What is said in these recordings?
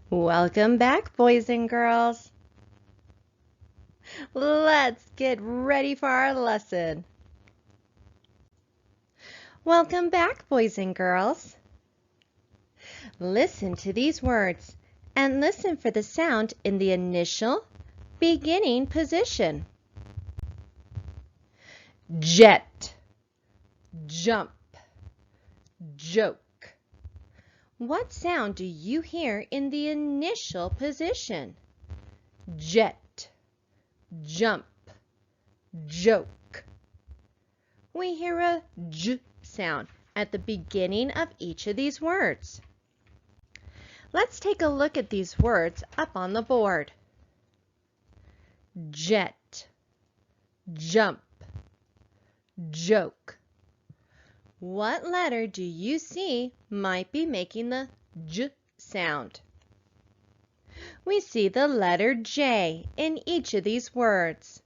Welcome back, boys and girls. Let's get ready for our lesson. Welcome back, boys and girls. Listen to these words and listen for the sound in the initial beginning position. Jet, jump, joke. What sound do you hear in the initial position? Jet, jump, joke. We hear a j sound at the beginning of each of these words. Let's take a look at these words up on the board. Jet, jump, joke. What letter do you see might be making the j sound? We see the letter J in each of these words.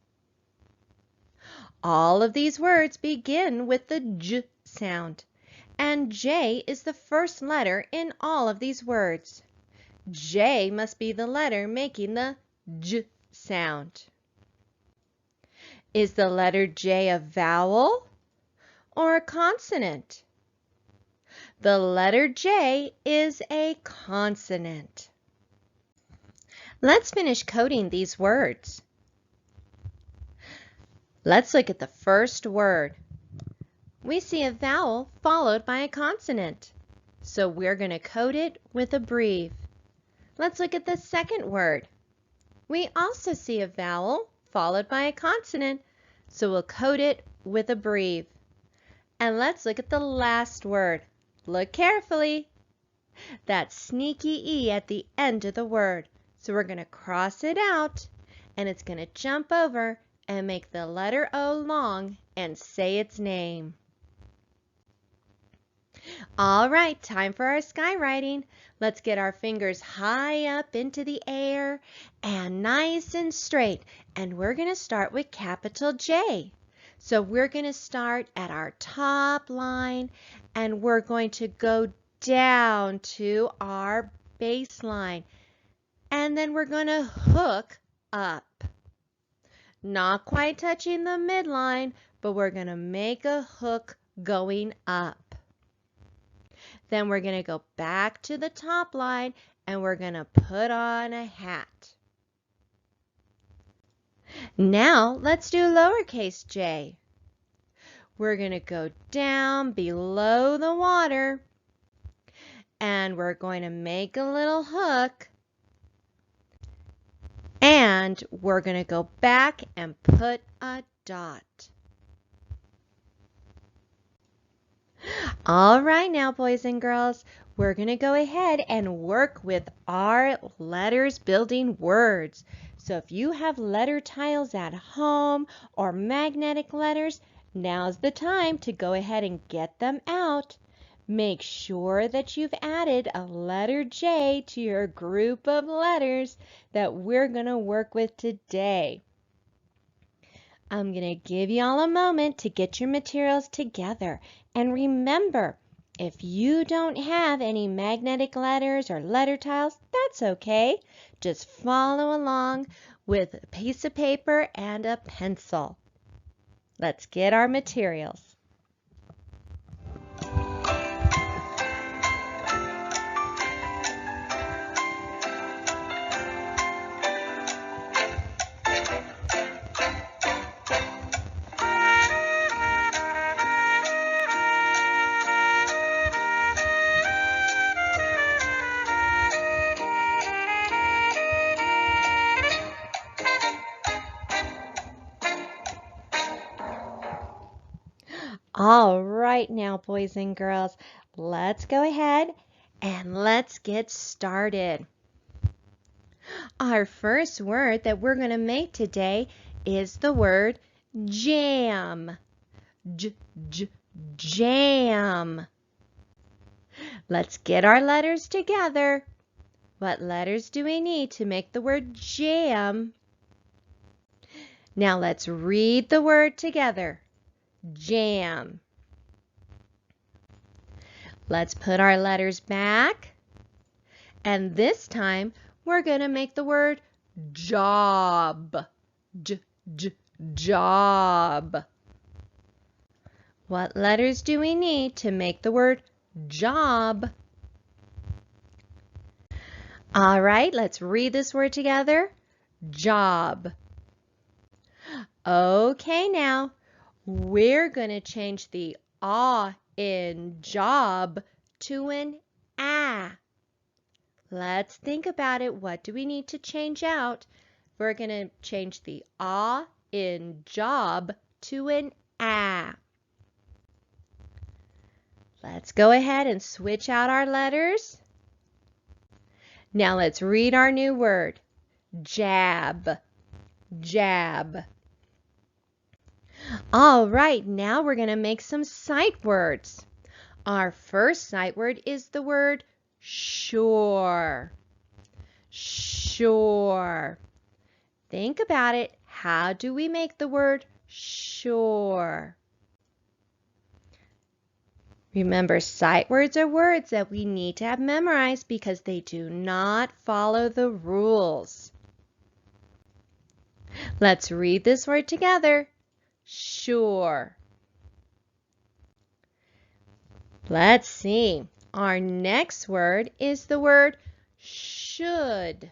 All of these words begin with the j sound, and J is the first letter in all of these words. J must be the letter making the j sound. Is the letter J a vowel or a consonant? The letter J is a consonant. Let's finish coding these words. Let's look at the first word. We see a vowel followed by a consonant, so we're going to code it with a breve. Let's look at the second word. We also see a vowel followed by a consonant, so we'll code it with a breve. And let's look at the last word. Look carefully. That sneaky E at the end of the word. So we're going to cross it out, and it's going to jump over and make the letter O long and say its name. All right, time for our skywriting. Let's get our fingers high up into the air and nice and straight. And we're going to start with capital J. So we're going to start at our top line, and we're going to go down to our baseline. And then we're going to hook up. Not quite touching the midline, but we're going to make a hook going up. Then we're going to go back to the top line, and we're going to put on a hat. Now let's do lowercase j. We're going to go down below the water, and we're going to make a little hook, and we're going to go back and put a dot. All right now, boys and girls, we're going to go ahead and work with our letters building words. So if you have letter tiles at home or magnetic letters, now's the time to go ahead and get them out. Make sure that you've added a letter J to your group of letters that we're going to work with today. I'm going to give you all a moment to get your materials together. And remember, if you don't have any magnetic letters or letter tiles, that's okay. Just follow along with a piece of paper and a pencil. Let's get our materials. All right now, boys and girls, let's go ahead and let's get started. Our first word that we're going to make today is the word jam. Jam. Let's get our letters together. What letters do we need to make the word jam? Now let's read the word together. Jam. Let's put our letters back And this time, we're going to make the word job. Job. What letters do we need to make the word job? All right, let's read this word together. Job. Okay, now we're going to change the ah in job to an ah. Let's think about it. What do we need to change out? We're going to change the ah in job to an ah. Let's go ahead and switch out our letters. Now let's read our new word. Jab. Jab. All right, now we're going to make some sight words. Our first sight word is the word sure. Sure. Think about it. How do we make the word sure? Remember, sight words are words that we need to have memorized because they do not follow the rules. Let's read this word together. Sure. Let's see. Our next word is the word should.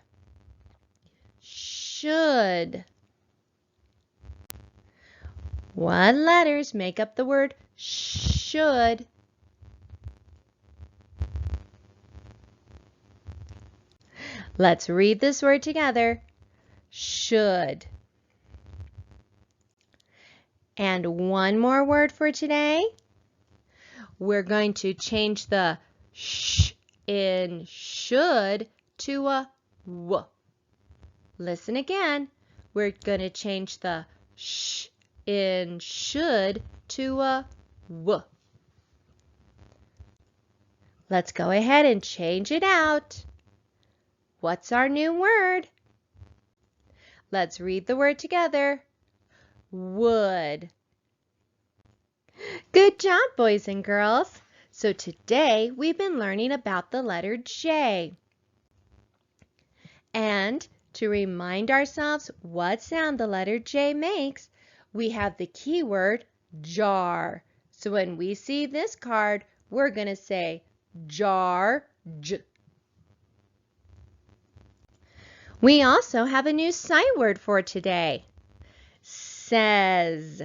Should. What letters make up the word should? Let's read this word together. Should. And one more word for today. We're going to change the sh in should to a w. Listen again. We're going to change the sh in should to a w. Let's go ahead and change it out. What's our new word? Let's read the word together. Would. Good job, boys and girls. So today we've been learning about the letter J. And to remind ourselves what sound the letter J makes, we have the keyword jar. So when we see this card, we're going to say jar, j. We also have a new sight word for today. Says.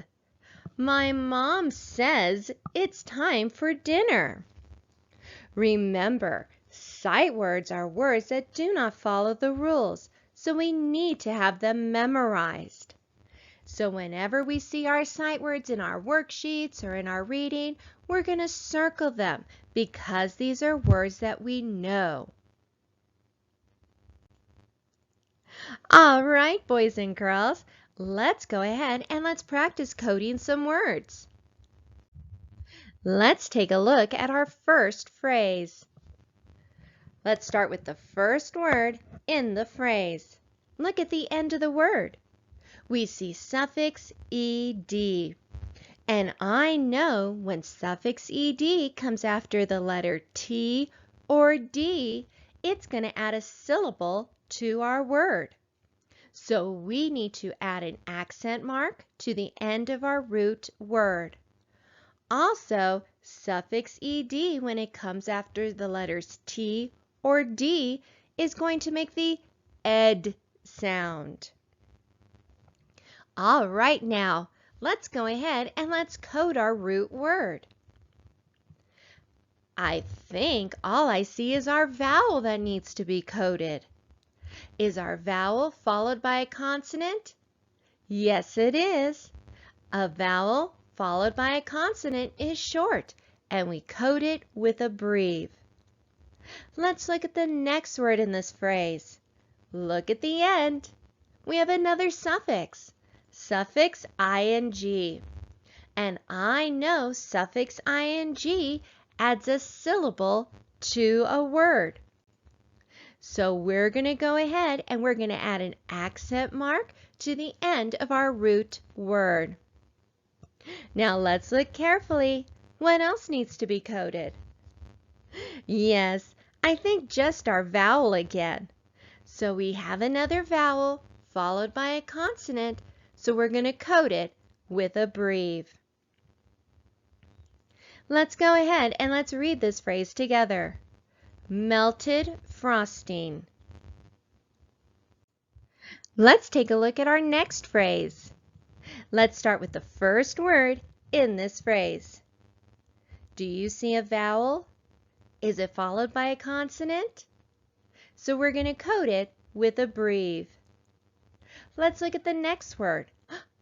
My mom says it's time for dinner. Remember, sight words are words that do not follow the rules, so we need to have them memorized. So whenever we see our sight words in our worksheets or in our reading, we're going to circle them because these are words that we know. All right, boys and girls, let's go ahead and let's practice coding some words. Let's take a look at our first phrase. Let's start with the first word in the phrase. Look at the end of the word. We see suffix ed. And I know when suffix ed comes after the letter T or D, it's going to add a syllable to our word. So we need to add an accent mark to the end of our root word. Also, suffix ed when it comes after the letters T or D is going to make the ed sound. All right, now let's go ahead and let's code our root word. I think all I see is our vowel that needs to be coded. Is our vowel followed by a consonant? Yes, it is. A vowel followed by a consonant is short, and we code it with a breve. Let's look at the next word in this phrase. Look at the end. We have another suffix, suffix ing. And I know suffix ing adds a syllable to a word. So we're going to go ahead and we're going to add an accent mark to the end of our root word. Now let's look carefully. What else needs to be coded? Yes, I think just our vowel again. So we have another vowel followed by a consonant, so we're going to code it with a breve. Let's go ahead and let's read this phrase together. Melted frosting. Let's take a look at our next phrase. Let's start with the first word in this phrase. Do you see a vowel? Is it followed by a consonant? So we're going to code it with a breve. Let's look at the next word.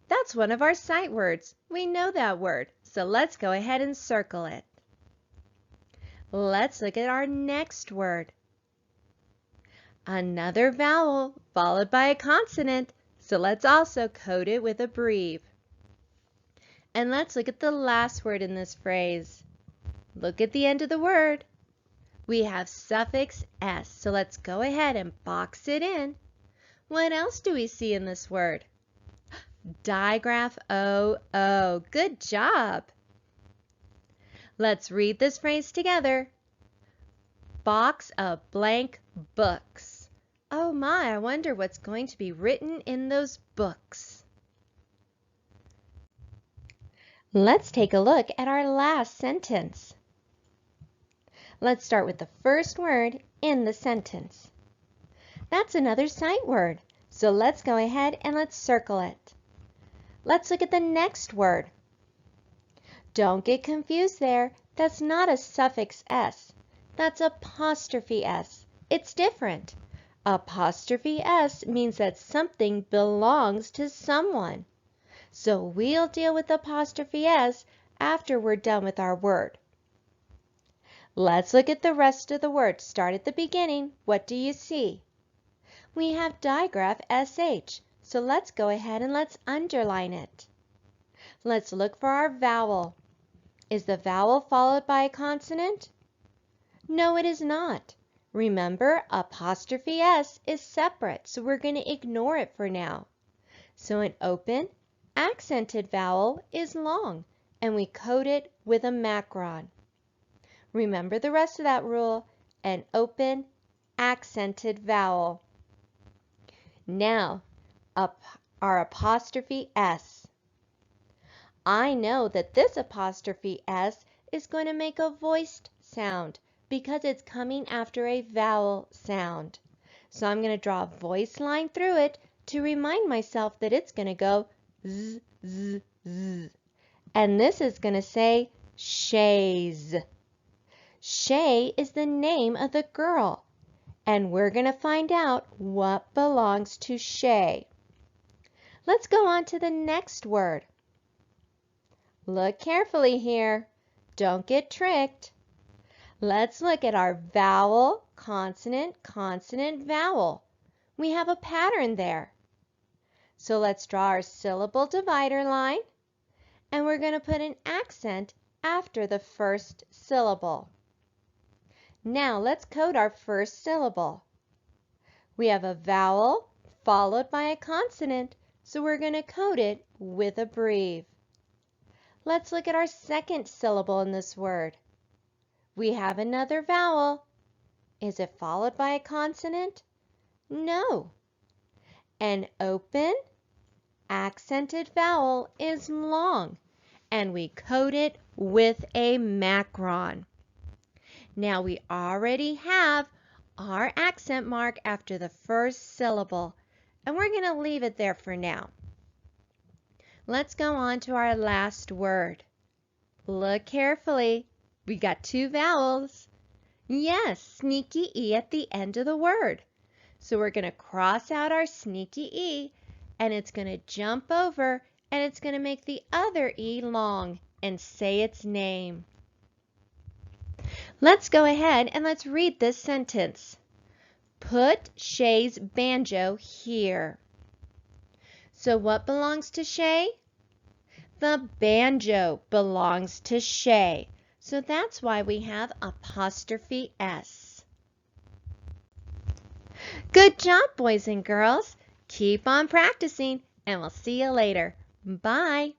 That's one of our sight words. We know that word, so let's go ahead and circle it. Let's look at our next word. Another vowel followed by a consonant, so let's also code it with a breve. And let's look at the last word in this phrase. Look at the end of the word. We have suffix s, so let's go ahead and box it in. What else do we see in this word? Digraph OO. Good job. Let's read this phrase together. Box of blank books. Oh my, I wonder what's going to be written in those books. Let's take a look at our last sentence. Let's start with the first word in the sentence. That's another sight word, so let's go ahead and let's circle it. Let's look at the next word. Don't get confused there. That's not a suffix s. That's apostrophe s. It's different. Apostrophe s means that something belongs to someone. So we'll deal with apostrophe s after we're done with our word. Let's look at the rest of the word. Start at the beginning. What do you see? We have digraph sh, so let's go ahead and let's underline it. Let's look for our vowel. Is the vowel followed by a consonant? No, it is not. Remember, apostrophe s is separate, so we're going to ignore it for now. So an open, accented vowel is long, and we code it with a macron. Remember the rest of that rule, an open, accented vowel. Now, our apostrophe s. I know that this apostrophe s is going to make a voiced sound because it's coming after a vowel sound. So I'm going to draw a voice line through it to remind myself that it's going to go z, z, z. And this is going to say shays. Shay is the name of the girl, and we're going to find out what belongs to Shay. Let's go on to the next word. Look carefully here. Don't get tricked. Let's look at our vowel, consonant, consonant, vowel. We have a pattern there. So let's draw our syllable divider line, and we're going to put an accent after the first syllable. Now let's code our first syllable. We have a vowel followed by a consonant, so we're going to code it with a breve. Let's look at our second syllable in this word. We have another vowel. Is it followed by a consonant? No. An open, accented vowel is long, and we code it with a macron. Now we already have our accent mark after the first syllable, and we're going to leave it there for now. Let's go on to our last word. Look carefully. We got two vowels. Yes, sneaky E at the end of the word. So we're going to cross out our sneaky E, and it's going to jump over, and it's going to make the other E long and say its name. Let's go ahead and let's read this sentence. Put Shay's banjo here. So what belongs to Shay? The banjo belongs to Shay. So that's why we have apostrophe S. Good job, boys and girls. Keep on practicing, and we'll see you later. Bye.